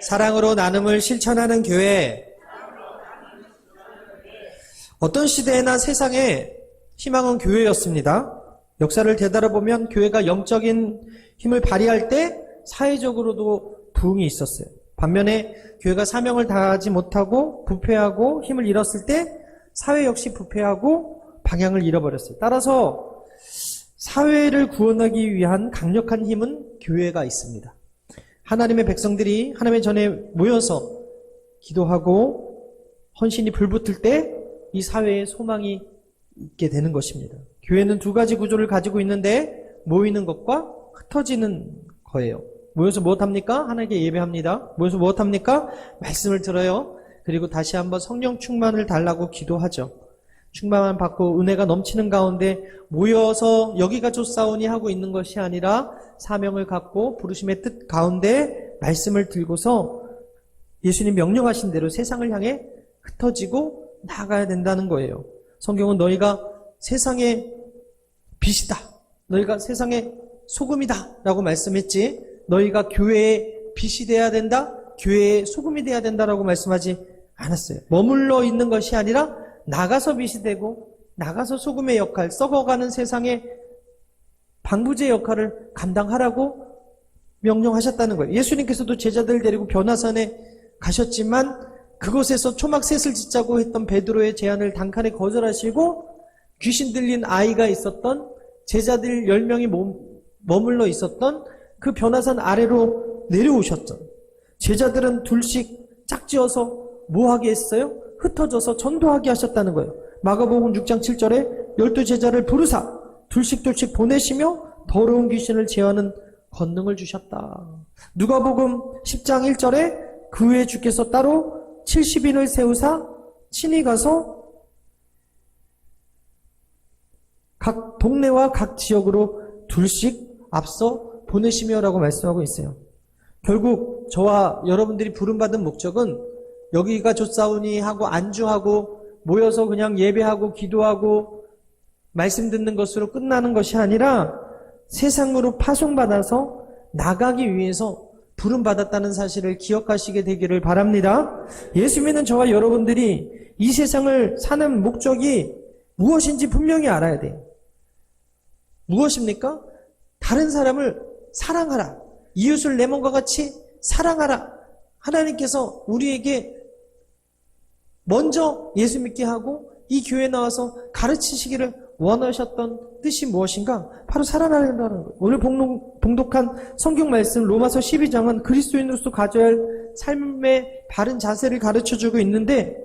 사랑으로 나눔을 실천하는 교회. 어떤 시대나 세상에 희망은 교회였습니다. 역사를 되돌아보면 교회가 영적인 힘을 발휘할 때 사회적으로도 부흥이 있었어요. 반면에 교회가 사명을 다하지 못하고 부패하고 힘을 잃었을 때 사회 역시 부패하고 방향을 잃어버렸어요. 따라서 사회를 구원하기 위한 강력한 힘은 교회가 있습니다. 하나님의 백성들이 하나님의 전에 모여서 기도하고 헌신이 불붙을 때 이 사회에 소망이 있게 되는 것입니다. 교회는 두 가지 구조를 가지고 있는데 모이는 것과 흩어지는 거예요. 모여서 무엇합니까? 하나님께 예배합니다. 모여서 무엇합니까? 말씀을 들어요. 그리고 다시 한번 성령 충만을 달라고 기도하죠. 충만을 받고 은혜가 넘치는 가운데 모여서 여기가 좋사오니 하고 있는 것이 아니라 사명을 갖고 부르심의 뜻 가운데 말씀을 들고서 예수님 명령하신 대로 세상을 향해 흩어지고 나아가야 된다는 거예요. 성경은 너희가 세상의 빛이다, 너희가 세상의 소금이다 라고 말씀했지, 너희가 교회의 빛이 돼야 된다, 교회의 소금이 돼야 된다라고 말씀하지 않았어요. 머물러 있는 것이 아니라 나가서 빛이 되고 나가서 소금의 역할, 썩어가는 세상의 방부제 역할을 감당하라고 명령하셨다는 거예요. 예수님께서도 제자들 데리고 변화산에 가셨지만 그곳에서 초막셋을 짓자고 했던 베드로의 제안을 단칼에 거절하시고 귀신 들린 아이가 있었던 제자들 10명이 머물러 있었던 그 변화산 아래로 내려오셨죠. 제자들은 둘씩 짝지어서 뭐하게 했어요? 흩어져서 전도하게 하셨다는 거예요. 마가복음 6장 7절에 12제자를 부르사 둘씩 보내시며 더러운 귀신을 제어하는 권능을 주셨다. 누가복음 10장 1절에 그 후에 주께서 따로 70인을 세우사 친히 가서 각 동네와 각 지역으로 둘씩 앞서 보내시며라고 말씀하고 있어요. 결국 저와 여러분들이 부름받은 목적은 여기가 좋사오니 하고 안주하고 모여서 그냥 예배하고 기도하고 말씀 듣는 것으로 끝나는 것이 아니라 세상으로 파송받아서 나가기 위해서 부름받았다는 사실을 기억하시게 되기를 바랍니다. 예수 믿는 저와 여러분들이 이 세상을 사는 목적이 무엇인지 분명히 알아야 돼요. 무엇입니까? 다른 사람을 사랑하라. 이웃을 내 몸과 같이 사랑하라. 하나님께서 우리에게 먼저 예수 믿게 하고 이 교회에 나와서 가르치시기를 원하셨던 뜻이 무엇인가? 바로 살아나야 한다는 거예요. 오늘 봉독한 성경 말씀 로마서 12장은 그리스도인으로서 가져야 할 삶의 바른 자세를 가르쳐주고 있는데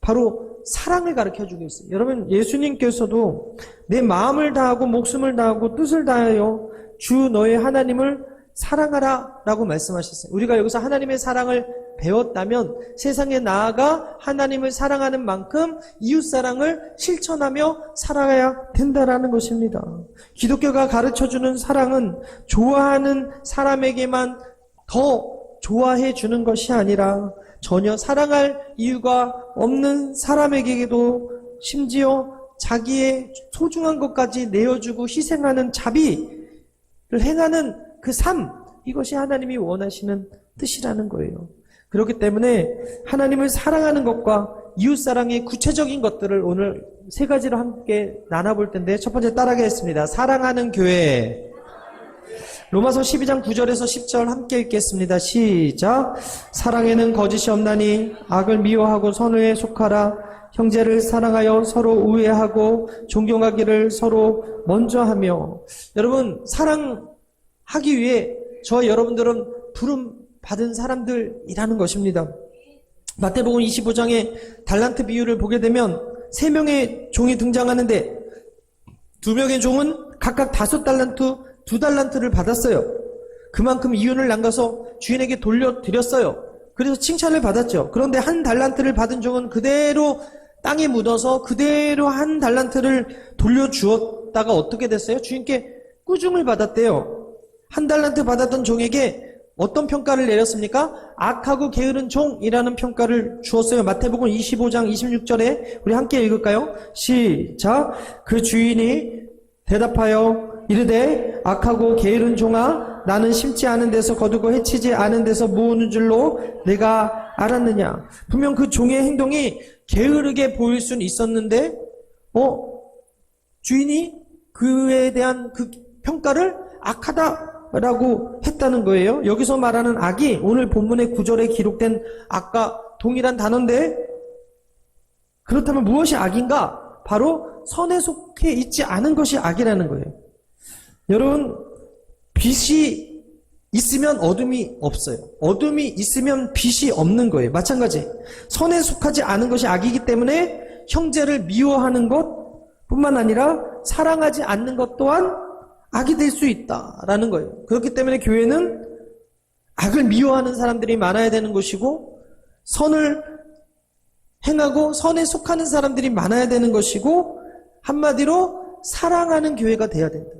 바로 사랑을 가르쳐주고 있어요. 여러분, 예수님께서도 내 마음을 다하고 목숨을 다하고 뜻을 다하여 주 너의 하나님을 사랑하라 라고 말씀하셨어요. 우리가 여기서 하나님의 사랑을 배웠다면 세상에 나아가 하나님을 사랑하는 만큼 이웃사랑을 실천하며 살아야 된다라는 것입니다. 기독교가 가르쳐주는 사랑은 좋아하는 사람에게만 더 좋아해 주는 것이 아니라 전혀 사랑할 이유가 없는 사람에게도 심지어 자기의 소중한 것까지 내어주고 희생하는 자비를 행하는 그 삶, 이것이 하나님이 원하시는 뜻이라는 거예요. 그렇기 때문에 하나님을 사랑하는 것과 이웃사랑의 구체적인 것들을 오늘 세 가지로 함께 나눠볼 텐데 첫 번째 따라하겠습니다. 사랑하는 교회. 로마서 12장 9절에서 10절 함께 읽겠습니다. 시작. 사랑에는 거짓이 없나니 악을 미워하고 선의에 속하라. 형제를 사랑하여 서로 우애하고 존경하기를 서로 먼저 하며. 여러분, 사랑하기 위해 저와 여러분들은 부름 받은 사람들이라는 것입니다. 마태복음 25장의 달란트 비유를 보게 되면 3명의 종이 등장하는데 2명의 종은 각각 5달란트, 2달란트를 받았어요. 그만큼 이윤을 남겨서 주인에게 돌려드렸어요. 그래서 칭찬을 받았죠. 그런데 1달란트를 받은 종은 그대로 땅에 묻어서 그대로 1달란트를 돌려주었다가 어떻게 됐어요? 주인께 꾸중을 받았대요. 1달란트 받았던 종에게 어떤 평가를 내렸습니까? 악하고 게으른 종이라는 평가를 주었어요. 마태복음 25장 26절에 우리 함께 읽을까요? 시작. 그 주인이 대답하여 이르되 악하고 게으른 종아, 나는 심지 않은 데서 거두고 해치지 않은 데서 모으는 줄로 내가 알았느냐. 분명 그 종의 행동이 게으르게 보일 수는 있었는데 주인이 그에 대한 그 평가를 악하다라고 했다는 거예요. 여기서 말하는 악이 오늘 본문의 9절에 기록된 악과 동일한 단어인데, 그렇다면 무엇이 악인가? 바로 선에 속해 있지 않은 것이 악이라는 거예요. 여러분, 빛이 있으면 어둠이 없어요. 어둠이 있으면 빛이 없는 거예요. 마찬가지. 선에 속하지 않은 것이 악이기 때문에 형제를 미워하는 것뿐만 아니라 사랑하지 않는 것 또한 악이 될 수 있다라는 거예요. 그렇기 때문에 교회는 악을 미워하는 사람들이 많아야 되는 것이고, 선을 행하고 선에 속하는 사람들이 많아야 되는 것이고, 한마디로 사랑하는 교회가 돼야 된다.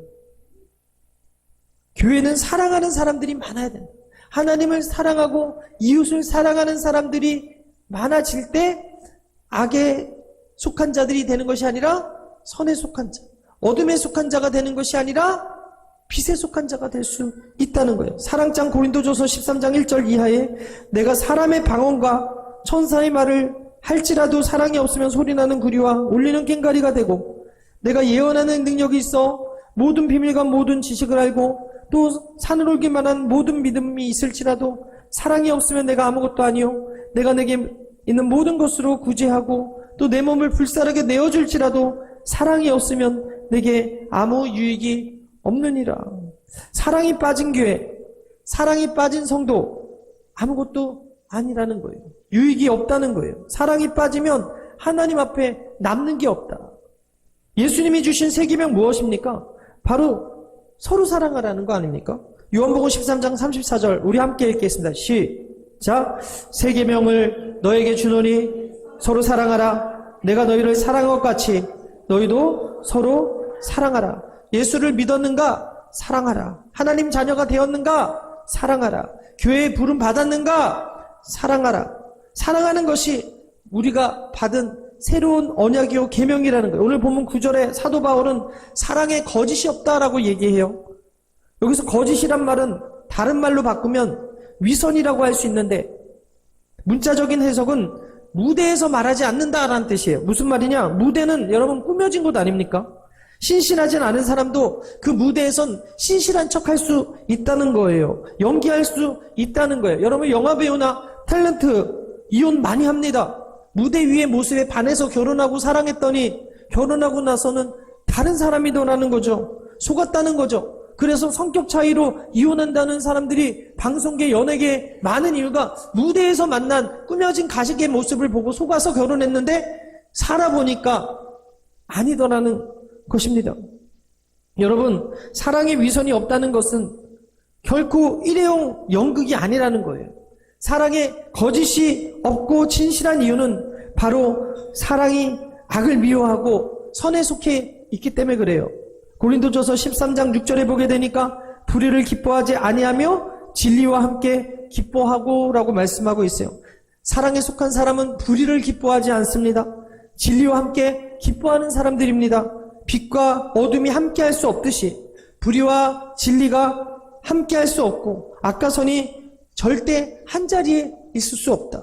교회는 사랑하는 사람들이 많아야 된다. 하나님을 사랑하고 이웃을 사랑하는 사람들이 많아질 때 악에 속한 자들이 되는 것이 아니라 선에 속한 자, 어둠에 속한 자가 되는 것이 아니라 빛에 속한 자가 될 수 있다는 거예요. 사랑장 고린도전서 13장 1절 이하에 내가 사람의 방언과 천사의 말을 할지라도 사랑이 없으면 소리나는 구리와 울리는 꽹과리가 되고, 내가 예언하는 능력이 있어 모든 비밀과 모든 지식을 알고 또 산을 올길 만한 모든 믿음이 있을지라도 사랑이 없으면 내가 아무것도 아니요 내가 내게 있는 모든 것으로 구제하고 또 내 몸을 불사르게 내어줄지라도 사랑이 없으면 내게 아무 유익이 없느니라. 사랑이 빠진 교회, 사랑이 빠진 성도, 아무것도 아니라는 거예요. 유익이 없다는 거예요. 사랑이 빠지면 하나님 앞에 남는 게 없다. 예수님이 주신 세 계명 무엇입니까? 바로 서로 사랑하라는 거 아닙니까? 요한복음 13장 34절 우리 함께 읽겠습니다. 시작. 세 계명을 너에게 주노니 서로 사랑하라. 내가 너희를 사랑한 것 같이 너희도 서로 사랑하라. 예수를 믿었는가? 사랑하라. 하나님 자녀가 되었는가? 사랑하라. 교회에 부름 받았는가? 사랑하라. 사랑하는 것이 우리가 받은 새로운 언약이요 계명이라는 거예요. 오늘 본문 9절에 사도 바울은 사랑에 거짓이 없다라고 얘기해요. 여기서 거짓이란 말은 다른 말로 바꾸면 위선이라고 할 수 있는데, 문자적인 해석은 무대에서 말하지 않는다라는 뜻이에요. 무슨 말이냐? 무대는 여러분 꾸며진 곳 아닙니까? 신실하진 않은 사람도 그 무대에선 신실한 척할 수 있다는 거예요. 연기할 수 있다는 거예요. 여러분 영화배우나 탤런트 이혼 많이 합니다. 무대 위의 모습에 반해서 결혼하고 사랑했더니 결혼하고 나서는 다른 사람이더라는 거죠. 속았다는 거죠. 그래서 성격 차이로 이혼한다는 사람들이 방송계, 연예계에 많은 이유가 무대에서 만난 꾸며진 가식의 모습을 보고 속아서 결혼했는데 살아보니까 아니더라는 것입니다. 여러분, 사랑에 위선이 없다는 것은 결코 일회용 연극이 아니라는 거예요. 사랑에 거짓이 없고 진실한 이유는 바로 사랑이 악을 미워하고 선에 속해 있기 때문에 그래요. 고린도전서 13장 6절에 보게 되니까 불의를 기뻐하지 아니하며 진리와 함께 기뻐하고 라고 말씀하고 있어요. 사랑에 속한 사람은 불의를 기뻐하지 않습니다. 진리와 함께 기뻐하는 사람들입니다. 빛과 어둠이 함께 할 수 없듯이 불의와 진리가 함께 할 수 없고 악과 선이 절대 한 자리에 있을 수 없다.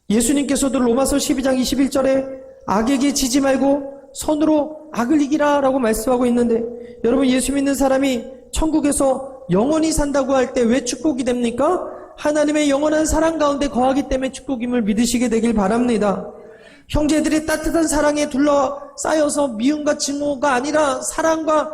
예수님께서도 로마서 12장 21절에 악에게 지지 말고 선으로 악을 이기라 라고 말씀하고 있는데, 여러분 예수 믿는 사람이 천국에서 영원히 산다고 할 때 왜 축복이 됩니까? 하나님의 영원한 사랑 가운데 거하기 때문에 축복임을 믿으시게 되길 바랍니다. 형제들이 따뜻한 사랑에 둘러싸여서 미움과 증오가 아니라 사랑과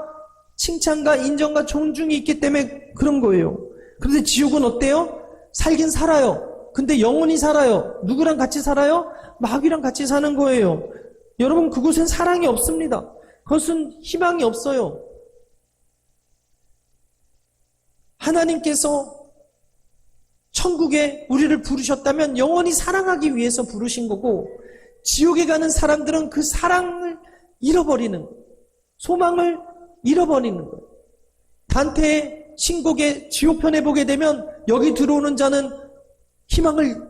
칭찬과 인정과 존중이 있기 때문에 그런 거예요. 그런데 지옥은 어때요? 살긴 살아요. 근데 영원히 살아요. 누구랑 같이 살아요? 마귀랑 같이 사는 거예요. 여러분, 그곳엔 사랑이 없습니다. 그것은 희망이 없어요. 하나님께서 천국에 우리를 부르셨다면 영원히 사랑하기 위해서 부르신 거고, 지옥에 가는 사람들은 그 사랑을 잃어버리는 거예요. 소망을 잃어버리는 거예요. 단테의 신곡의 지옥편에 보게 되면 여기 들어오는 자는 희망을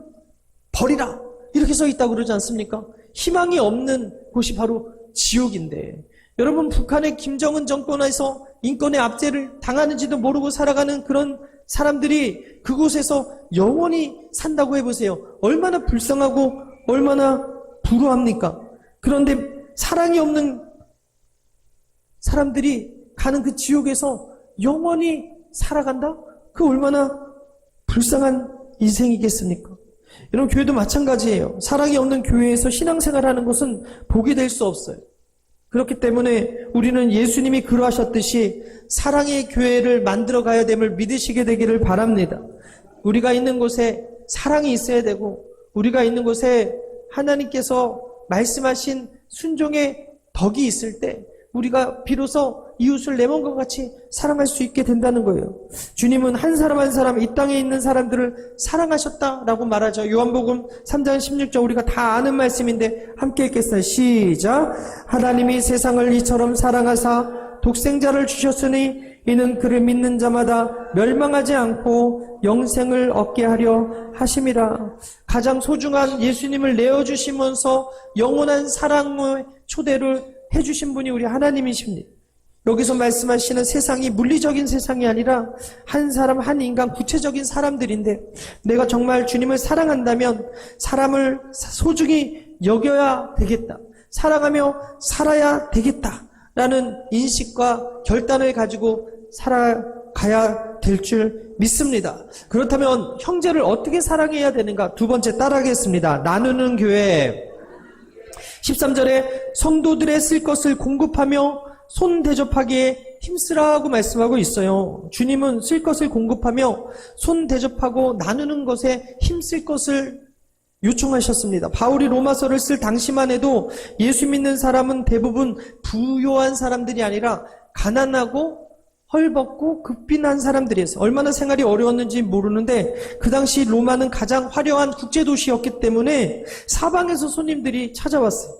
버리라 이렇게 써 있다고 그러지 않습니까? 희망이 없는 곳이 바로 지옥인데, 여러분, 북한의 김정은 정권에서 인권의 압제를 당하는지도 모르고 살아가는 그런 사람들이 그곳에서 영원히 산다고 해보세요. 얼마나 불쌍하고 얼마나 불우합니까? 그런데 사랑이 없는 사람들이 가는 그 지옥에서 영원히 살아간다? 그 얼마나 불쌍한 인생이겠습니까? 여러분, 교회도 마찬가지예요. 사랑이 없는 교회에서 신앙생활하는 것은 복이 될 수 없어요. 그렇기 때문에 우리는 예수님이 그러하셨듯이 사랑의 교회를 만들어 가야 됨을 믿으시게 되기를 바랍니다. 우리가 있는 곳에 사랑이 있어야 되고, 우리가 있는 곳에 하나님께서 말씀하신 순종의 덕이 있을 때 우리가 비로소 이웃을 내 몸과 같이 사랑할 수 있게 된다는 거예요. 주님은 한 사람 한 사람, 이 땅에 있는 사람들을 사랑하셨다라고 말하죠. 요한복음 3장 16절, 우리가 다 아는 말씀인데 함께 읽겠습니다. 시작. 하나님이 세상을 이처럼 사랑하사 독생자를 주셨으니 이는 그를 믿는 자마다 멸망하지 않고 영생을 얻게 하려 하심이라. 가장 소중한 예수님을 내어주시면서 영원한 사랑의 초대를 해주신 분이 우리 하나님이십니다. 여기서 말씀하시는 세상이 물리적인 세상이 아니라 한 사람, 한 인간, 구체적인 사람들인데, 내가 정말 주님을 사랑한다면 사람을 소중히 여겨야 되겠다, 사랑하며 살아야 되겠다라는 인식과 결단을 가지고 살아가야 될 줄 믿습니다. 그렇다면 형제를 어떻게 사랑해야 되는가? 두 번째 따라하겠습니다. 나누는 교회. 13절에 성도들의 쓸 것을 공급하며 손 대접하기에 힘쓰라고 말씀하고 있어요. 주님은 쓸 것을 공급하며 손 대접하고 나누는 것에 힘쓸 것을 요청하셨습니다. 바울이 로마서를 쓸 당시만 해도 예수 믿는 사람은 대부분 부요한 사람들이 아니라 가난하고 헐벗고 급빈한 사람들이었어요. 얼마나 생활이 어려웠는지 모르는데 그 당시 로마는 가장 화려한 국제도시였기 때문에 사방에서 손님들이 찾아왔어요.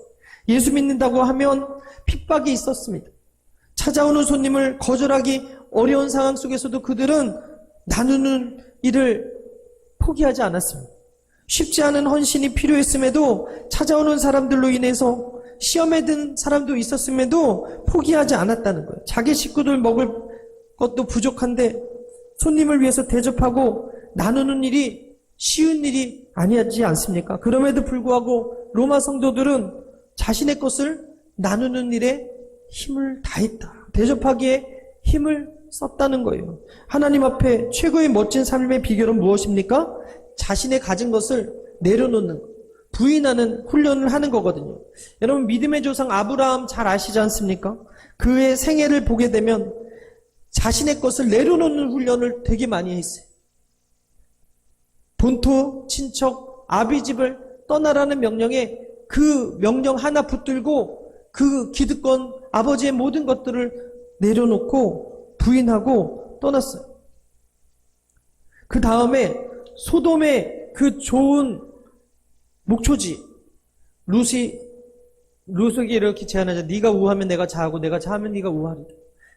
예수 믿는다고 하면 핍박이 있었습니다. 찾아오는 손님을 거절하기 어려운 상황 속에서도 그들은 나누는 일을 포기하지 않았습니다. 쉽지 않은 헌신이 필요했음에도 찾아오는 사람들로 인해서 시험에 든 사람도 있었음에도 포기하지 않았다는 거예요. 자기 식구들 먹을 것도 부족한데 손님을 위해서 대접하고 나누는 일이 쉬운 일이 아니지 않습니까? 그럼에도 불구하고 로마 성도들은 자신의 것을 나누는 일에 힘을 다했다. 대접하기에 힘을 썼다는 거예요. 하나님 앞에 최고의 멋진 삶의 비결은 무엇입니까? 자신의 가진 것을 내려놓는 것, 부인하는 훈련을 하는 거거든요. 여러분, 믿음의 조상 아브라함 잘 아시지 않습니까? 그의 생애를 보게 되면 자신의 것을 내려놓는 훈련을 되게 많이 했어요. 본토, 친척, 아비집을 떠나라는 명령에 그 명령 하나 붙들고 그 기득권, 아버지의 모든 것들을 내려놓고 부인하고 떠났어요. 그 다음에 소돔의 그 좋은 목초지, 룻이 이렇게 제안하자. 네가 우하면 내가 자하고 내가 자하면 네가 우하리다.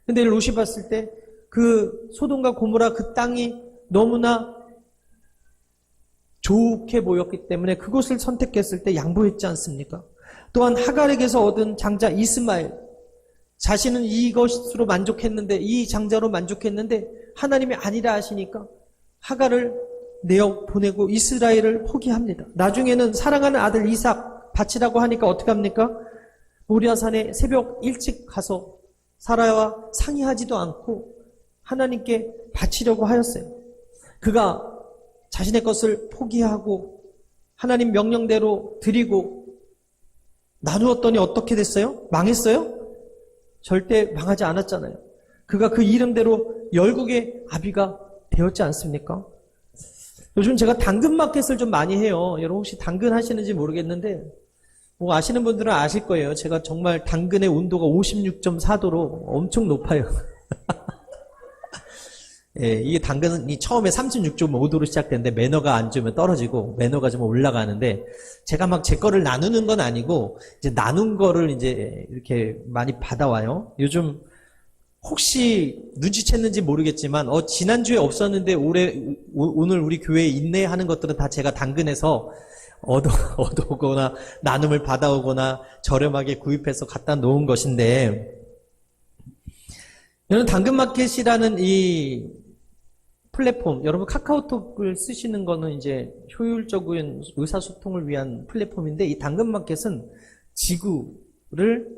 근데 룻이 봤을 때 그 소돔과 고모라 그 땅이 너무나 좋게 보였기 때문에 그곳을 선택했을 때 양보했지 않습니까? 또한 하갈에게서 얻은 장자 이스마엘, 자신은 이것으로 만족했는데, 이 장자로 만족했는데 하나님이 아니라 하시니까 하갈을 내어 보내고 이스라엘을 포기합니다. 나중에는 사랑하는 아들 이삭 바치라고 하니까 어떻게 합니까? 모리아산에 새벽 일찍 가서 사라와 상의하지도 않고 하나님께 바치려고 하였어요. 그가 자신의 것을 포기하고 하나님 명령대로 드리고 나누었더니 어떻게 됐어요? 망했어요? 절대 망하지 않았잖아요. 그가 그 이름대로 열국의 아비가 되었지 않습니까? 요즘 제가 당근마켓을 좀 많이 해요. 여러분 혹시 당근 하시는지 모르겠는데 뭐 아시는 분들은 아실 거예요. 제가 정말 당근의 온도가 56.4도로 엄청 높아요. 예, 이게 당근이 처음에 36.5도로 시작되는데 매너가 안 좋으면 떨어지고 매너가 좀 올라가는데 제가 막 제 거를 나누는 건 아니고 이제 나눈 거를 이제 이렇게 많이 받아와요. 요즘 혹시 눈치챘는지 모르겠지만 지난주에 없었는데 오늘 우리 교회에 있네 하는 것들은 다 제가 당근해서 얻어오거나 나눔을 받아오거나 저렴하게 구입해서 갖다 놓은 것인데, 여러분 당근마켓이라는 이 플랫폼, 여러분 카카오톡을 쓰시는 거는 이제 효율적인 의사소통을 위한 플랫폼인데, 이 당근마켓은 지구를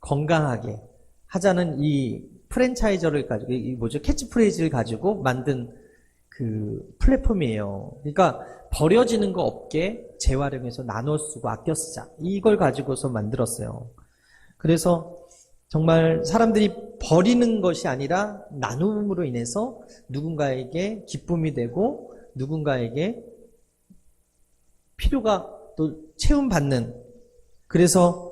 건강하게 하자는 이 프랜차이저를 가지고, 캐치프레이즈를 가지고 만든 그 플랫폼이에요. 그러니까 버려지는 거 없게 재활용해서 나눠 쓰고 아껴 쓰자. 이걸 가지고서 만들었어요. 그래서 정말 사람들이 버리는 것이 아니라 나눔으로 인해서 누군가에게 기쁨이 되고 누군가에게 필요가 또 채움받는, 그래서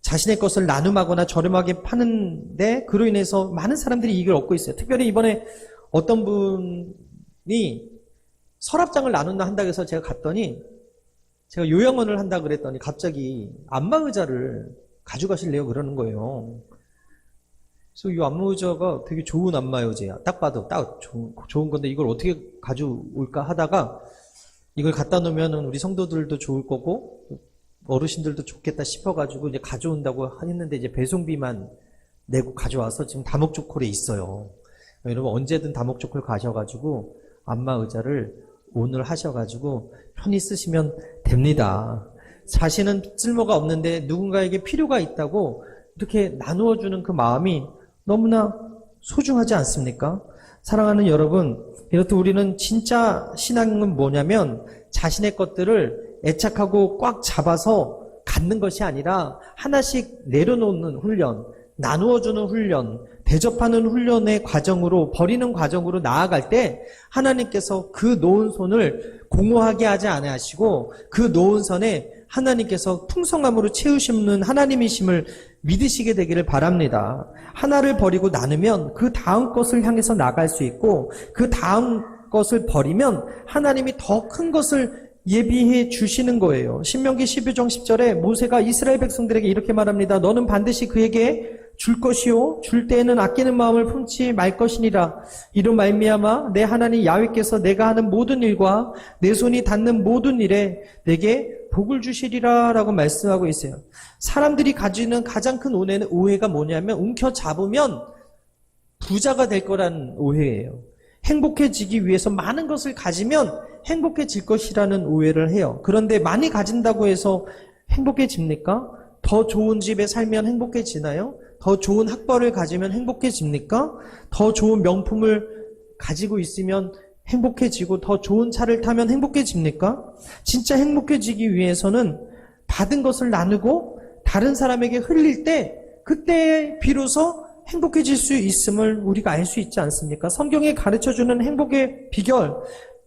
자신의 것을 나눔하거나 저렴하게 파는데 그로 인해서 많은 사람들이 이익을 얻고 있어요. 특별히 이번에 어떤 분이 서랍장을 나눈다 한다고 해서 제가 갔더니, 제가 요양원을 한다 그랬더니 갑자기 안마의자를 가져가실래요? 그러는 거예요. 그래서 이 안마의자가 되게 좋은 안마의자야. 딱 봐도 딱 좋은 건데 이걸 어떻게 가져올까 하다가, 이걸 갖다 놓으면 우리 성도들도 좋을 거고 어르신들도 좋겠다 싶어가지고 이제 가져온다고 했는데, 이제 배송비만 내고 가져와서 지금 다목초콜에 있어요. 여러분 언제든 다목초콜 가셔가지고 안마의자를 오늘 하셔가지고 편히 쓰시면 됩니다. 자신은 쓸모가 없는데 누군가에게 필요가 있다고 이렇게 나누어주는 그 마음이 너무나 소중하지 않습니까? 사랑하는 여러분, 이렇듯 우리는 진짜 신앙은 뭐냐면 자신의 것들을 애착하고 꽉 잡아서 갖는 것이 아니라 하나씩 내려놓는 훈련, 나누어주는 훈련, 대접하는 훈련의 과정으로, 버리는 과정으로 나아갈 때 하나님께서 그 놓은 손을 공허하게 하지 아니하시고 그 놓은 손에 하나님께서 풍성함으로 채우시는 하나님이심을 믿으시게 되기를 바랍니다. 하나를 버리고 나누면 그 다음 것을 향해서 나갈 수 있고, 그 다음 것을 버리면 하나님이 더 큰 것을 예비해 주시는 거예요. 신명기 12장 10절에 모세가 이스라엘 백성들에게 이렇게 말합니다. 너는 반드시 그에게 줄 것이요 줄 때에는 아끼는 마음을 품지 말 것이니라. 이로 말미암아 내 하나님 야훼께서 내가 하는 모든 일과 내 손이 닿는 모든 일에 내게 복을 주시리라 라고 말씀하고 있어요. 사람들이 가지는 가장 큰 오해가 뭐냐면, 움켜잡으면 부자가 될 거라는 오해예요. 행복해지기 위해서 많은 것을 가지면 행복해질 것이라는 오해를 해요. 그런데 많이 가진다고 해서 행복해집니까? 더 좋은 집에 살면 행복해지나요? 더 좋은 학벌을 가지면 행복해집니까? 더 좋은 명품을 가지고 있으면 행복해지고 더 좋은 차를 타면 행복해집니까? 진짜 행복해지기 위해서는 받은 것을 나누고 다른 사람에게 흘릴 때, 그때 비로소 행복해질 수 있음을 우리가 알 수 있지 않습니까? 성경이 가르쳐주는 행복의 비결,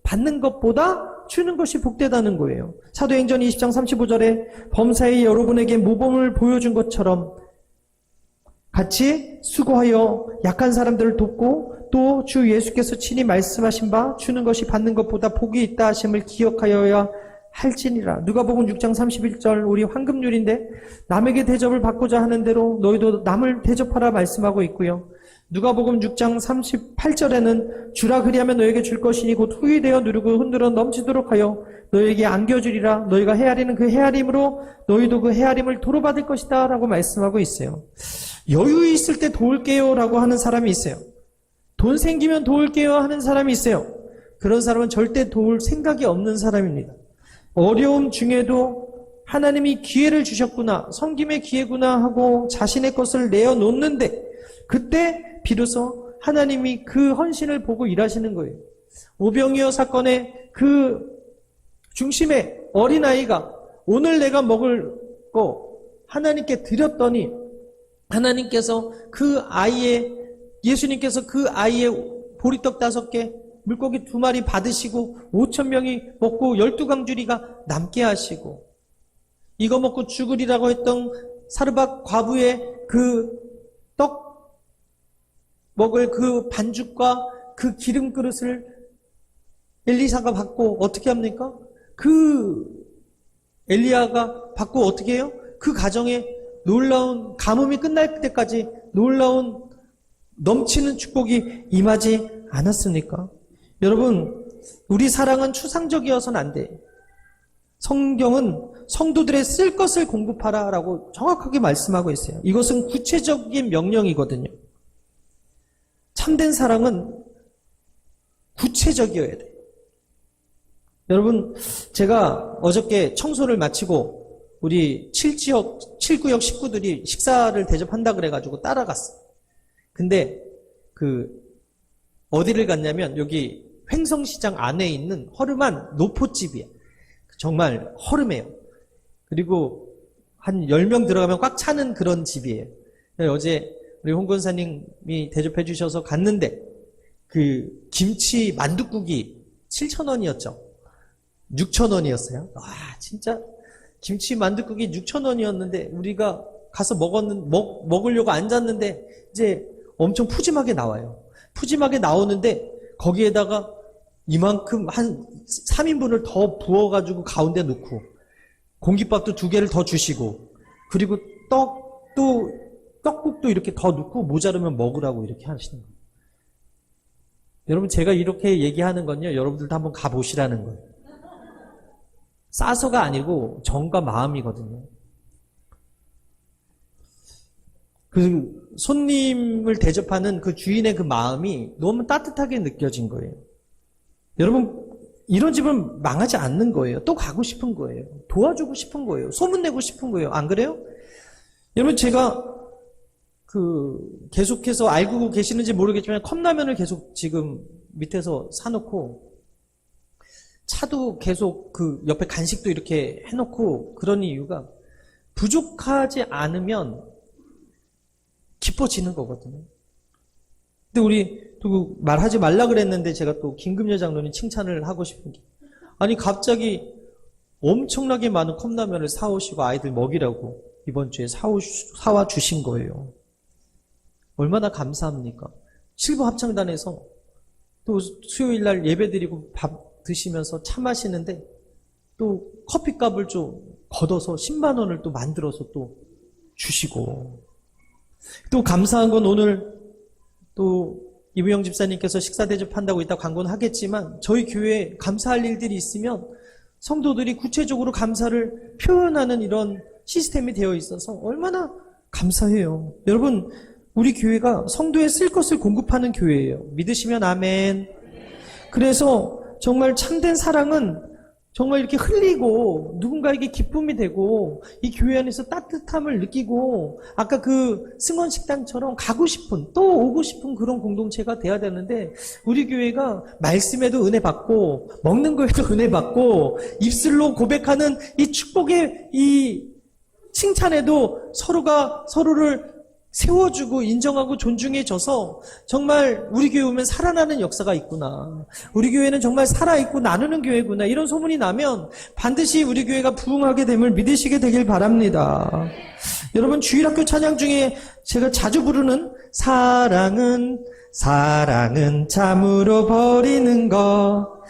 받는 것보다 주는 것이 복되다는 거예요. 사도행전 20장 35절에 범사에 여러분에게 모범을 보여준 것처럼 같이 수고하여 약한 사람들을 돕고 또 주 예수께서 친히 말씀하신 바 주는 것이 받는 것보다 복이 있다 하심을 기억하여야 할지니라. 누가복음 6장 31절, 우리 황금률인데 남에게 대접을 받고자 하는 대로 너희도 남을 대접하라 말씀하고 있고요. 누가복음 6장 38절에는 주라 그리하면 너에게 줄 것이니 곧 후히 되어 누르고 흔들어 넘치도록 하여 너에게 안겨주리라. 너희가 헤아리는 그 헤아림으로 너희도 그 헤아림을 도로 받을 것이다 라고 말씀하고 있어요. 여유 있을 때 도울게요 라고 하는 사람이 있어요. 돈 생기면 도울게요 하는 사람이 있어요. 그런 사람은 절대 도울 생각이 없는 사람입니다. 어려움 중에도 하나님이 기회를 주셨구나, 섬김의 기회구나 하고 자신의 것을 내어놓는데, 그때 비로소 하나님이 그 헌신을 보고 일하시는 거예요. 오병이어 사건의 그 중심에 어린아이가 오늘 내가 먹을 거 하나님께 드렸더니 하나님께서 그 아이의, 예수님께서 그 아이의 보리떡 5개, 물고기 2마리 받으시고 5,000명이 먹고 12강주리가 남게 하시고, 이거 먹고 죽으리라고 했던 사르밧 과부의 그 떡 먹을 그 반죽과 그 기름 그릇을 엘리사가 받고 어떻게 합니까? 그 엘리야가 받고 어떻게 해요? 그 가정에 놀라운, 가뭄이 끝날 때까지 놀라운 넘치는 축복이 임하지 않았습니까? 여러분, 우리 사랑은 추상적이어서는 안 돼. 성경은 성도들의 쓸 것을 공급하라라고 정확하게 말씀하고 있어요. 이것은 구체적인 명령이거든요. 참된 사랑은 구체적이어야 돼요. 여러분, 제가 어저께 청소를 마치고 우리 7구역 식구들이 식사를 대접한다 그래가지고 따라갔어요. 근데 어디를 갔냐면 여기 횡성시장 안에 있는 허름한 노포집이에요. 정말 허름해요. 그리고 한 10명 들어가면 꽉 차는 그런 집이에요. 어제 우리 홍 권사님이 대접해 주셔서 갔는데 김치 만둣국이 7,000원이었죠. 6,000원이었어요. 와, 진짜 김치 만둣국이 6,000원이었는데 우리가 가서 먹으려고 앉았는데 이제 엄청 푸짐하게 나와요. 푸짐하게 나오는데 거기에다가 이만큼 한 3인분을 더 부어가지고 가운데 놓고 공깃밥도 2개를 더 주시고 그리고 떡국도 이렇게 더 넣고 모자르면 먹으라고 이렇게 하시는 거예요. 여러분, 제가 이렇게 얘기하는 건요, 여러분들도 한번 가보시라는 거예요. 싸서가 아니고 정과 마음이거든요. 손님을 대접하는 그 주인의 그 마음이 너무 따뜻하게 느껴진 거예요. 여러분, 이런 집은 망하지 않는 거예요. 또 가고 싶은 거예요. 도와주고 싶은 거예요. 소문내고 싶은 거예요. 안 그래요? 여러분, 제가 계속해서 알고 계시는지 모르겠지만 컵라면을 계속 지금 밑에서 사놓고 차도 계속 옆에 간식도 이렇게 해놓고 그런 이유가 부족하지 않으면 기뻐지는 거거든요. 근데 우리 말하지 말라 그랬는데 제가 또 김금여 장로님 칭찬을 하고 싶은 게 아니 갑자기 엄청나게 많은 컵라면을 사오시고 아이들 먹이라고 이번 주에 사와 주신 거예요. 얼마나 감사합니까? 실버 합창단에서 또 수요일 날 예배 드리고 밥 드시면서 차 마시는데 또 커피값을 좀 걷어서 10만 원을 또 만들어서 또 주시고 또 감사한 건 오늘 또 이부영 집사님께서 식사 대접한다고 이따 광고는 하겠지만 저희 교회에 감사할 일들이 있으면 성도들이 구체적으로 감사를 표현하는 이런 시스템이 되어 있어서 얼마나 감사해요. 여러분, 우리 교회가 성도에 쓸 것을 공급하는 교회예요. 믿으시면 아멘. 그래서 정말 참된 사랑은 정말 이렇게 흘리고 누군가에게 기쁨이 되고 이 교회 안에서 따뜻함을 느끼고 아까 승원식당처럼 가고 싶은 또 오고 싶은 그런 공동체가 돼야 되는데 우리 교회가 말씀에도 은혜 받고 먹는 거에도 은혜 받고 입술로 고백하는 이 축복의 이 칭찬에도 서로가 서로를 세워주고 인정하고 존중해줘서 정말 우리 교회 오면 살아나는 역사가 있구나. 우리 교회는 정말 살아있고 나누는 교회구나. 이런 소문이 나면 반드시 우리 교회가 부흥하게 됨을 믿으시게 되길 바랍니다. 여러분, 주일학교 찬양 중에 제가 자주 부르는 사랑은 참으로 버리는 것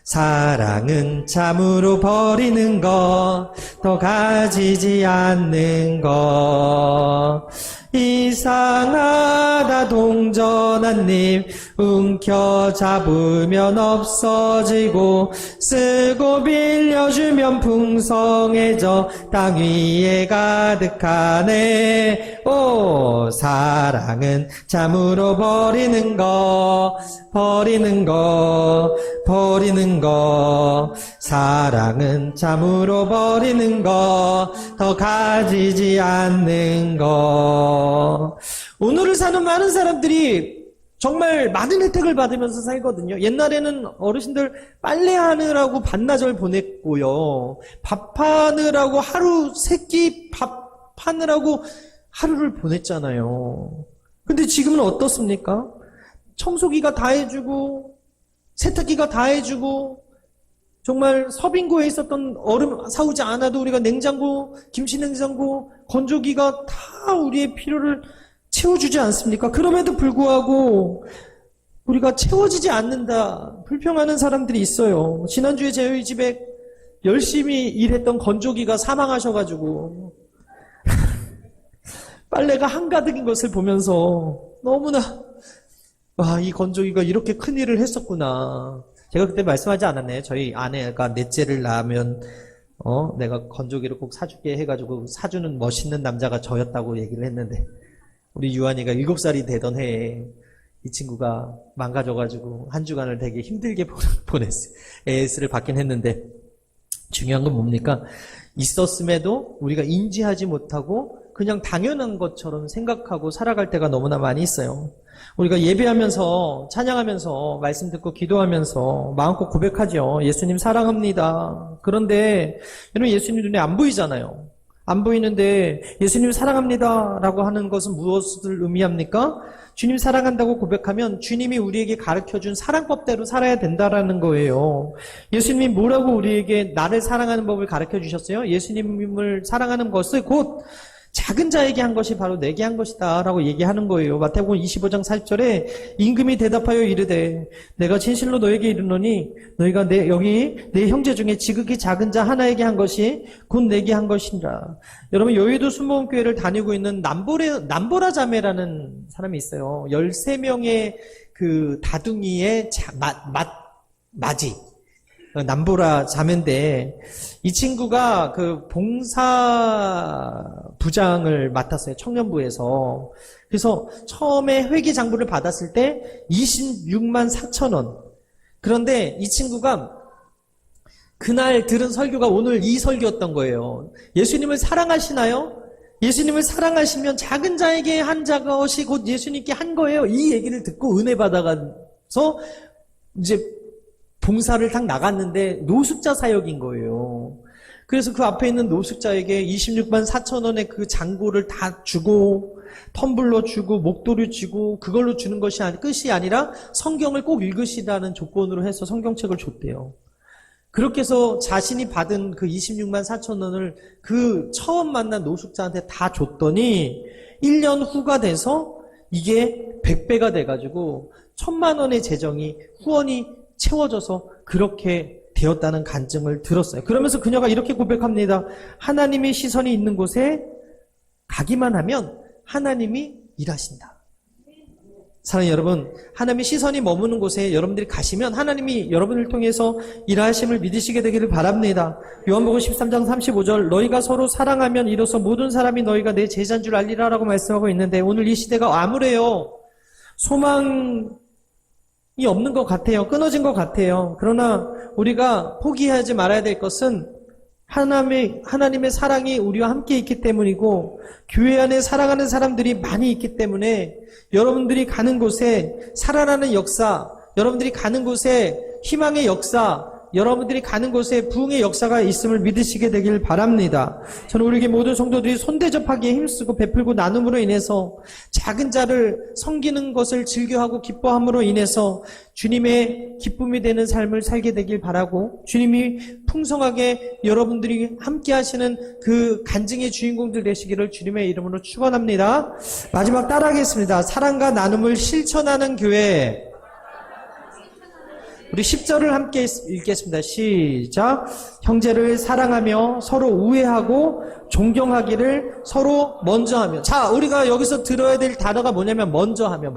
사랑은 참으로 버리는 것, 더 가지지 않는 것. 이상하다 동전한 잎 움켜잡으면 없어지고 쓰고 빌려주면 풍성해져 땅 위에 가득하네. 오, 사랑은 참으로 버리는 것 사랑은 참으로 버리는 것, 더 가지지 않는 것. 오늘을 사는 많은 사람들이 정말 많은 혜택을 받으면서 살거든요. 옛날에는 어르신들 빨래하느라고 반나절 보냈고요. 밥하느라고 하루 세끼 밥하느라고 하루를 보냈잖아요. 근데 지금은 어떻습니까? 청소기가 다 해주고 세탁기가 다 해주고 정말 서빙고에 있었던 얼음 사오지 않아도 우리가 냉장고, 김치냉장고, 건조기가 다 우리의 필요를 채워주지 않습니까? 그럼에도 불구하고 우리가 채워지지 않는다 불평하는 사람들이 있어요. 지난주에 저희 집에 열심히 일했던 건조기가 사망하셔가지고 빨래가 한가득인 것을 보면서 너무나 이 건조기가 이렇게 큰 일을 했었구나. 제가 그때 말씀하지 않았나요? 저희 아내가 넷째를 낳으면 내가 건조기를 꼭 사줄게 해가지고 사주는 멋있는 남자가 저였다고 얘기를 했는데, 우리 유한이가 7살이 되던 해에 이 친구가 망가져가지고 한 주간을 되게 힘들게 보냈어요. AS를 받긴 했는데, 중요한 건 뭡니까? 있었음에도 우리가 인지하지 못하고 그냥 당연한 것처럼 생각하고 살아갈 때가 너무나 많이 있어요. 우리가 예배하면서, 찬양하면서, 말씀 듣고 기도하면서 마음껏 고백하죠. 예수님 사랑합니다. 그런데 여러분, 예수님 눈에 안 보이잖아요. 안 보이는데 예수님 사랑합니다 라고 하는 것은 무엇을 의미합니까? 주님 사랑한다고 고백하면 주님이 우리에게 가르쳐준 사랑법대로 살아야 된다라는 거예요. 예수님이 뭐라고 우리에게 나를 사랑하는 법을 가르쳐 주셨어요? 예수님을 사랑하는 것을 곧 작은 자에게 한 것이 바로 내게 한 것이다 라고 얘기하는 거예요. 마태복음 25장 40절에 임금이 대답하여 이르되 내가 진실로 너에게 이르노니 너희가 여기 내 형제 중에 지극히 작은 자 하나에게 한 것이 곧 내게 한 것이니라. 여러분, 여의도 순복음교회를 다니고 있는 남보라 자매라는 사람이 있어요. 13명의 그 다둥이의 맞이 남보라 자매인데, 이 친구가 그 봉사 부장을 맡았어요. 청년부에서. 그래서 처음에 회계 장부를 받았을 때 26만 4천 원. 그런데 이 친구가 그날 들은 설교가 오늘 이 설교였던 거예요. 예수님을 사랑하시나요? 예수님을 사랑하시면 작은 자에게 한 것이 곧 예수님께 한 거예요. 이 얘기를 듣고 은혜 받아가서 이제 봉사를 딱 나갔는데 노숙자 사역인 거예요. 그래서 그 앞에 있는 노숙자에게 26만 4천 원의 그 잔고를 다 주고 텀블러 주고 목도리 주고 그걸로 주는 것이 끝이 아니라 성경을 꼭 읽으시라는 조건으로 해서 성경책을 줬대요. 그렇게 해서 자신이 받은 그 26만 4천 원을 그 처음 만난 노숙자한테 다 줬더니 1년 후가 돼서 이게 100배가 돼가지고 1,000만 원의 재정이 후원이 채워져서 그렇게 되었다는 간증을 들었어요. 그러면서 그녀가 이렇게 고백합니다. 하나님의 시선이 있는 곳에 가기만 하면 하나님이 일하신다. 사랑하는 여러분, 하나님의 시선이 머무는 곳에 여러분들이 가시면 하나님이 여러분을 통해서 일하심을 믿으시게 되기를 바랍니다. 요한복음 13장 35절 너희가 서로 사랑하면 이로써 모든 사람이 너희가 내 제자인 줄 알리라 라고 말씀하고 있는데, 오늘 이 시대가 암울해요. 소망이 없는 것 같아요. 끊어진 것 같아요. 그러나 우리가 포기하지 말아야 될 것은 하나님의 사랑이 우리와 함께 있기 때문이고, 교회 안에 사랑하는 사람들이 많이 있기 때문에 여러분들이 가는 곳에 살아나는 역사, 여러분들이 가는 곳에 희망의 역사, 여러분들이 가는 곳에 부흥의 역사가 있음을 믿으시게 되길 바랍니다. 저는 우리에게 모든 성도들이 손대접하기에 힘쓰고 베풀고 나눔으로 인해서 작은 자를 섬기는 것을 즐겨하고 기뻐함으로 인해서 주님의 기쁨이 되는 삶을 살게 되길 바라고, 주님이 풍성하게 여러분들이 함께 하시는 그 간증의 주인공들 되시기를 주님의 이름으로 축원합니다. 마지막 따라하겠습니다. 사랑과 나눔을 실천하는 교회. 우리 10절을 함께 읽겠습니다. 시작. 형제를 사랑하며 서로 우애하고 존경하기를 서로 먼저 하며. 자, 우리가 여기서 들어야 될 단어가 뭐냐면 먼저 하며.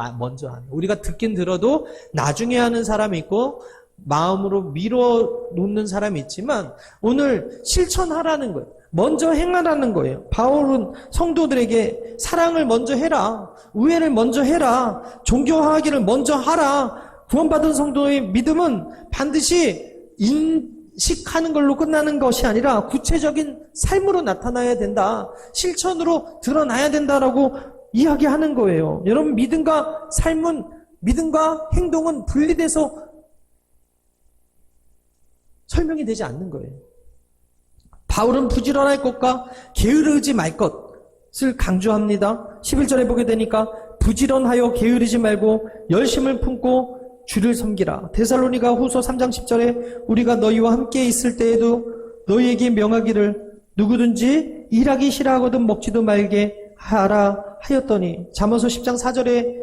우리가 듣긴 들어도 나중에 하는 사람이 있고 마음으로 밀어놓는 사람이 있지만 오늘 실천하라는 거예요. 먼저 행하라는 거예요. 바울은 성도들에게 사랑을 먼저 해라, 우애를 먼저 해라, 존경하기를 먼저 하라. 구원받은 성도의 믿음은 반드시 인식하는 걸로 끝나는 것이 아니라 구체적인 삶으로 나타나야 된다. 실천으로 드러나야 된다라고 이야기하는 거예요. 여러분, 믿음과 행동은 분리돼서 설명이 되지 않는 거예요. 바울은 부지런할 것과 게으르지 말 것을 강조합니다. 11절에 보게 되니까 부지런하여 게으르지 말고 열심을 품고 주를 섬기라. 데살로니가 후서 3장 10절에 우리가 너희와 함께 있을 때에도 너희에게 명하기를 누구든지 일하기 싫어하거든 먹지도 말게 하라 하였더니, 잠언서 10장 4절에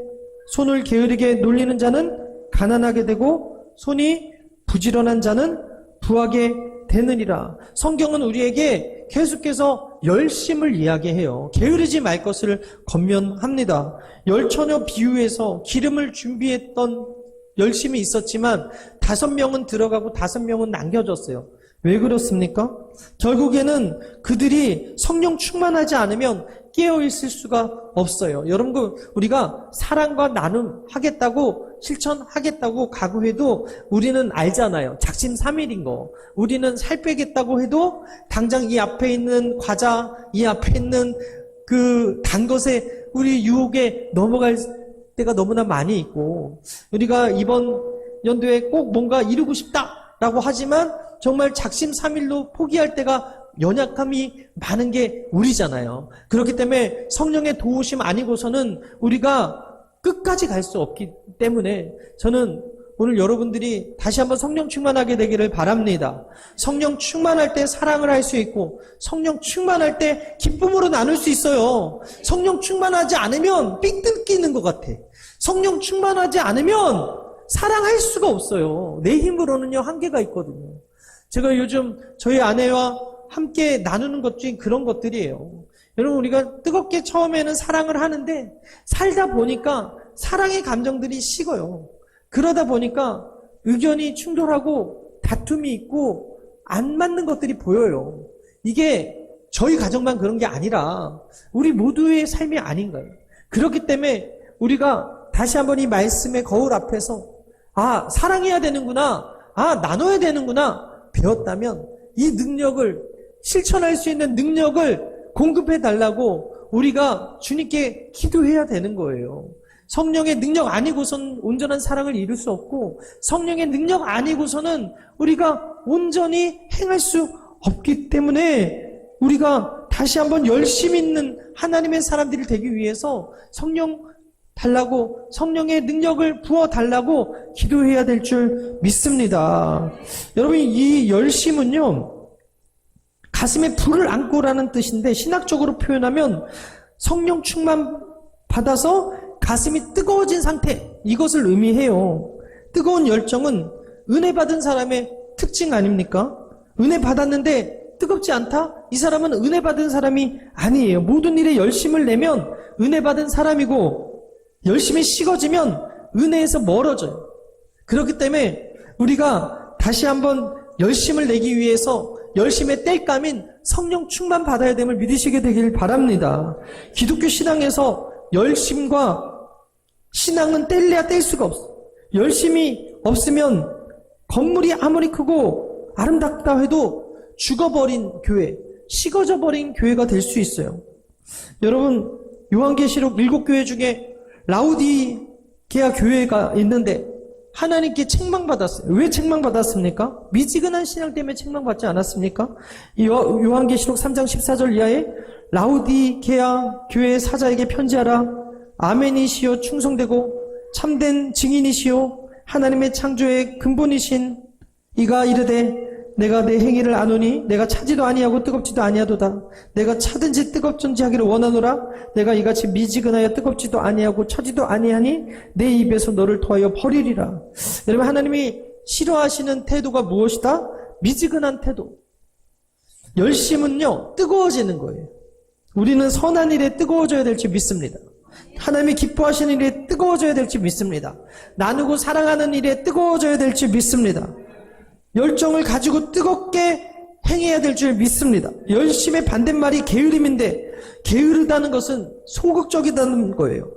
손을 게으르게 놀리는 자는 가난하게 되고 손이 부지런한 자는 부하게 되느니라. 성경은 우리에게 계속해서 열심을 이야기해요. 게으르지 말 것을 권면합니다. 열처녀 비유에서 기름을 준비했던 열심히 있었지만 5명은 들어가고 5명은 남겨졌어요. 왜 그렇습니까? 결국에는 그들이 성령 충만하지 않으면 깨어있을 수가 없어요. 여러분, 우리가 사랑과 나눔 하겠다고 실천하겠다고 각오해도 우리는 알잖아요. 작심삼일인 거. 우리는 살 빼겠다고 해도 당장 이 앞에 있는 과자, 이 앞에 있는 그 단 것에 우리 유혹에 넘어갈 때가 너무나 많이 있고, 우리가 이번 연도에 꼭 뭔가 이루고 싶다라고 하지만 정말 작심삼일로 포기할 때가 연약함이 많은 게 우리잖아요. 그렇기 때문에 성령의 도우심 아니고서는 우리가 끝까지 갈 수 없기 때문에 저는 오늘 여러분들이 다시 한번 성령 충만하게 되기를 바랍니다. 성령 충만할 때 사랑을 할 수 있고 성령 충만할 때 기쁨으로 나눌 수 있어요. 성령 충만하지 않으면 삐뚤끼는 것 같아. 성령 충만하지 않으면 사랑할 수가 없어요. 내 힘으로는요 한계가 있거든요. 제가 요즘 저희 아내와 함께 나누는 것 중에 그런 것들이에요. 여러분, 우리가 뜨겁게 처음에는 사랑을 하는데 살다 보니까 사랑의 감정들이 식어요. 그러다 보니까 의견이 충돌하고 다툼이 있고 안 맞는 것들이 보여요. 이게 저희 가정만 그런 게 아니라 우리 모두의 삶이 아닌가요? 그렇기 때문에 우리가 다시 한번 이 말씀의 거울 앞에서 사랑해야 되는구나, 나눠야 되는구나 배웠다면 이 능력을 실천할 수 있는 능력을 공급해 달라고 우리가 주님께 기도해야 되는 거예요. 성령의 능력 아니고선 온전한 사랑을 이룰 수 없고 성령의 능력 아니고서는 우리가 온전히 행할 수 없기 때문에 우리가 다시 한번 열심히 있는 하나님의 사람들이 되기 위해서 성령 달라고, 성령의 능력을 부어 달라고 기도해야 될 줄 믿습니다. 여러분, 이 열심은요 가슴에 불을 안고라는 뜻인데 신학적으로 표현하면 성령 충만 받아서 가슴이 뜨거워진 상태, 이것을 의미해요. 뜨거운 열정은 은혜 받은 사람의 특징 아닙니까? 은혜 받았는데 뜨겁지 않다? 이 사람은 은혜 받은 사람이 아니에요. 모든 일에 열심을 내면 은혜 받은 사람이고 열심히 식어지면 은혜에서 멀어져요. 그렇기 때문에 우리가 다시 한번 열심을 내기 위해서 열심의 땔감인 성령 충만 받아야 됨을 믿으시게 되길 바랍니다. 기독교 신앙에서 열심과 신앙은 뗄래야 뗄 수가 없어. 열심이 없으면 건물이 아무리 크고 아름답다 해도 죽어버린 교회, 식어져 버린 교회가 될 수 있어요. 여러분, 요한계시록 7교회 중에 라우디게아 교회가 있는데 하나님께 책망받았어요. 왜 책망받았습니까? 미지근한 신앙 때문에 책망받지 않았습니까? 요한계시록 3장 14절 이하에 라우디게아 교회 사자에게 편지하라. 아멘이시요 충성되고 참된 증인이시요 하나님의 창조의 근본이신 이가 이르되 내가 내 행위를 아노니 내가 차지도 아니하고 뜨겁지도 아니하도다. 내가 차든지 뜨겁든지 하기를 원하노라. 내가 이같이 미지근하여 뜨겁지도 아니하고 차지도 아니하니 내 입에서 너를 더하여 버리리라. 여러분, 하나님이 싫어하시는 태도가 무엇이다? 미지근한 태도. 열심은요 뜨거워지는 거예요. 우리는 선한 일에 뜨거워져야 될 줄 믿습니다. 하나님이 기뻐하시는 일에 뜨거워져야 될 줄 믿습니다. 나누고 사랑하는 일에 뜨거워져야 될 줄 믿습니다. 열정을 가지고 뜨겁게 행해야 될 줄 믿습니다. 열심의 반대말이 게으름인데 게으르다는 것은 소극적이다는 거예요.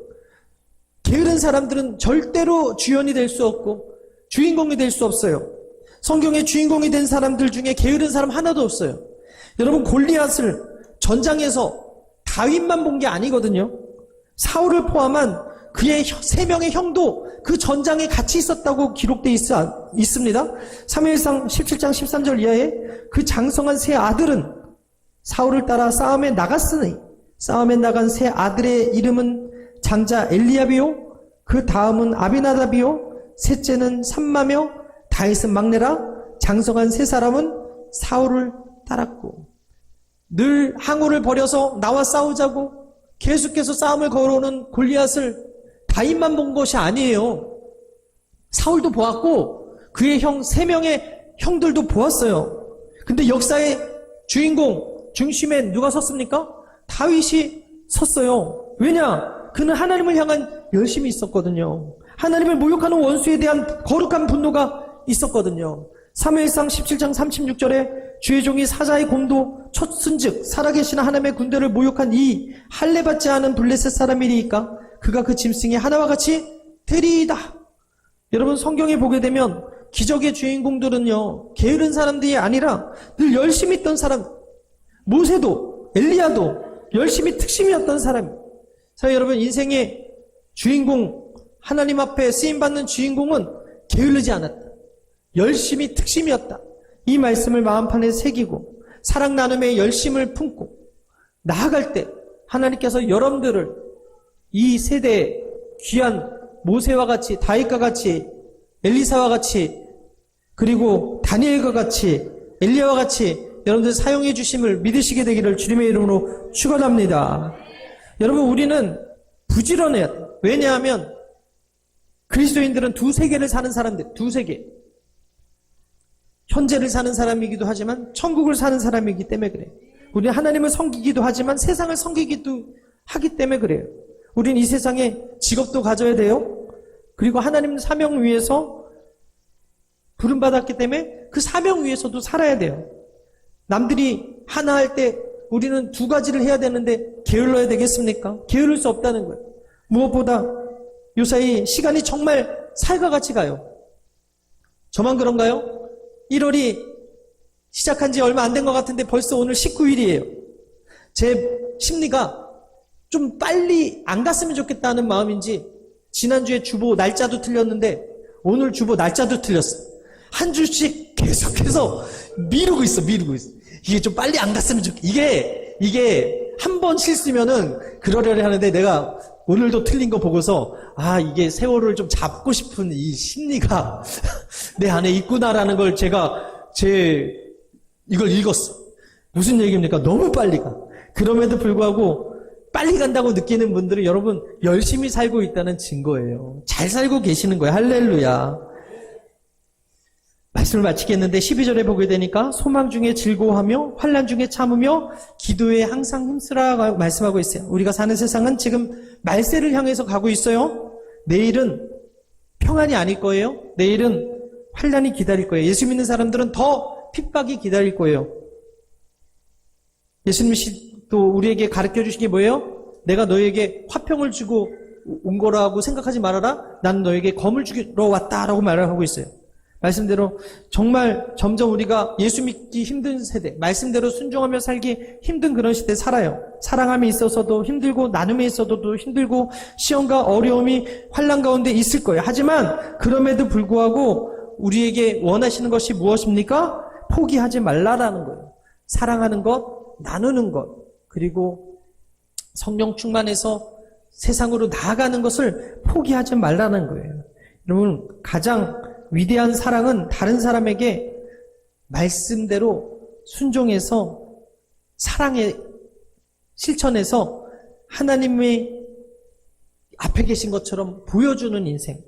게으른 사람들은 절대로 주연이 될 수 없고 주인공이 될 수 없어요. 성경의 주인공이 된 사람들 중에 게으른 사람 하나도 없어요. 여러분, 골리앗을 전장에서 다윗만 본 게 아니거든요. 사울을 포함한 그의 3명의 형도 그 전장에 같이 있었다고 기록되어 있습니다. 사무엘상 17장 13절 이하에 그 장성한 세 아들은 사울을 따라 싸움에 나갔으니 싸움에 나간 세 아들의 이름은 장자 엘리압이요 그 다음은 아비나답이요 셋째는 삼마며 다윗은 막내라. 장성한 세 사람은 사울을 따랐고 늘 항우를 벌여서 나와 싸우자고 계속해서 싸움을 걸어오는 골리앗을 다윗만 본 것이 아니에요. 사울도 보았고 그의 형 3명의 형들도 보았어요. 근데 역사의 주인공 중심에 누가 섰습니까? 다윗이 섰어요. 왜냐? 그는 하나님을 향한 열심히 있었거든요. 하나님을 모욕하는 원수에 대한 거룩한 분노가 있었거든요. 사무엘상 17장 36절에 주의 종이 사자의 곰도 쳤은즉 살아계신 하나님의 군대를 모욕한 이 할례받지 않은 블레셋 사람이니까 그가 그 짐승이 하나와 같이 되리이다. 여러분, 성경에 보게 되면 기적의 주인공들은요, 게으른 사람들이 아니라 늘 열심히 있던 사람, 모세도 엘리야도 열심히 특심이었던 사람. 자, 여러분, 인생의 주인공, 하나님 앞에 쓰임받는 주인공은 게으르지 않았다. 열심히 특심이었다. 이 말씀을 마음판에 새기고 사랑 나눔의 열심을 품고 나아갈 때 하나님께서 여러분들을 이 세대의 귀한 모세와 같이, 다윗과 같이, 엘리사와 같이, 그리고 다니엘과 같이, 엘리야와 같이 여러분들 사용해 주심을 믿으시게 되기를 주님의 이름으로 축원합니다. 여러분, 우리는 부지런해야 돼요. 왜냐하면 그리스도인들은 두 세계를 사는 사람들, 두 세계. 현재를 사는 사람이기도 하지만 천국을 사는 사람이기 때문에 그래요. 우리는 하나님을 섬기기도 하지만 세상을 섬기기도 하기 때문에 그래요. 우리는 이 세상에 직업도 가져야 돼요. 그리고 하나님 사명 위에서 부름받았기 때문에 그 사명 위에서도 살아야 돼요. 남들이 하나 할 때 우리는 두 가지를 해야 되는데 게을러야 되겠습니까? 게으를 수 없다는 거예요. 무엇보다 요사이 시간이 정말 살과 같이 가요. 저만 그런가요? 1월이 시작한 지 얼마 안 된 것 같은데 벌써 오늘 19일이에요. 제 심리가 좀 빨리 안 갔으면 좋겠다는 마음인지 지난주에 주보 날짜도 틀렸는데 오늘 주보 날짜도 틀렸어. 한 주씩 계속해서 미루고 있어. 이게 좀 빨리 안 갔으면 좋겠다. 이게 한 번 실수면은 그러려니 하는데 내가 오늘도 틀린 거 보고서 이게 세월을 좀 잡고 싶은 이 심리가 내 안에 있구나라는 걸 이걸 읽었어. 무슨 얘기입니까? 너무 빨리 가. 그럼에도 불구하고 빨리 간다고 느끼는 분들은 여러분 열심히 살고 있다는 증거예요. 잘 살고 계시는 거예요. 할렐루야. 말씀을 마치겠는데 12절에 보게 되니까 소망 중에 즐거워하며 환난 중에 참으며 기도에 항상 힘쓰라고 말씀하고 있어요. 우리가 사는 세상은 지금 말세를 향해서 가고 있어요. 내일은 평안이 아닐 거예요. 내일은 환난이 기다릴 거예요. 예수 믿는 사람들은 더 핍박이 기다릴 거예요. 예수님이 또 우리에게 가르쳐 주신 게 뭐예요? 내가 너에게 화평을 주고 온 거라고 생각하지 말아라. 난 너에게 검을 주러 왔다라고 말을 하고 있어요. 말씀대로 정말 점점 우리가 예수 믿기 힘든 세대, 말씀대로 순종하며 살기 힘든 그런 시대에 살아요. 사랑함에 있어서도 힘들고 나눔에 있어서도 힘들고 시험과 어려움이 환난 가운데 있을 거예요. 하지만 그럼에도 불구하고 우리에게 원하시는 것이 무엇입니까? 포기하지 말라라는 거예요. 사랑하는 것, 나누는 것, 그리고 성령 충만해서 세상으로 나아가는 것을 포기하지 말라는 거예요. 여러분, 가장 위대한 사랑은 다른 사람에게 말씀대로 순종해서 사랑에 실천해서 하나님의 앞에 계신 것처럼 보여주는 인생.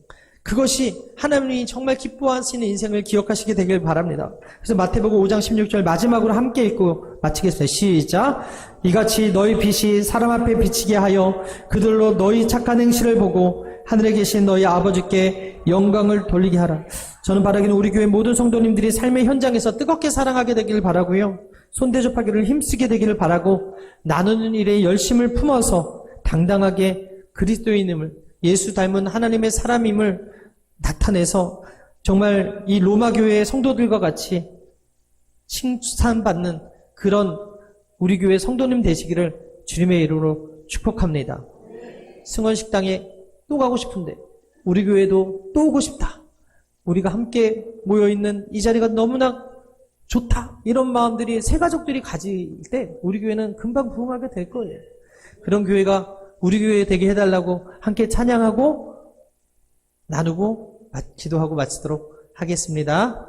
그것이 하나님이 정말 기뻐하시는 인생을 기억하시게 되길 바랍니다. 그래서 마태복음 5장 16절 마지막으로 함께 읽고 마치겠습니다. 시작. 이같이 너희 빛이 사람 앞에 비치게 하여 그들로 너희 착한 행실을 보고 하늘에 계신 너희 아버지께 영광을 돌리게 하라. 저는 바라기는 우리 교회 모든 성도님들이 삶의 현장에서 뜨겁게 사랑하게 되기를 바라고요. 손대접하기를 힘쓰게 되기를 바라고 나누는 일에 열심을 품어서 당당하게 그리스도인임을, 예수 닮은 하나님의 사람임을 나타내서 정말 이 로마 교회의 성도들과 같이 칭찬받는 그런 우리 교회 성도님 되시기를 주님의 이름으로 축복합니다. 승원식당에 또 가고 싶은데 우리 교회도 또 오고 싶다. 우리가 함께 모여있는 이 자리가 너무나 좋다. 이런 마음들이 새 가족들이 가질 때 우리 교회는 금방 부흥하게 될 거예요. 그런 교회가 우리 교회 되게 해달라고 함께 찬양하고 나누고 기도하고 마치도록 하겠습니다.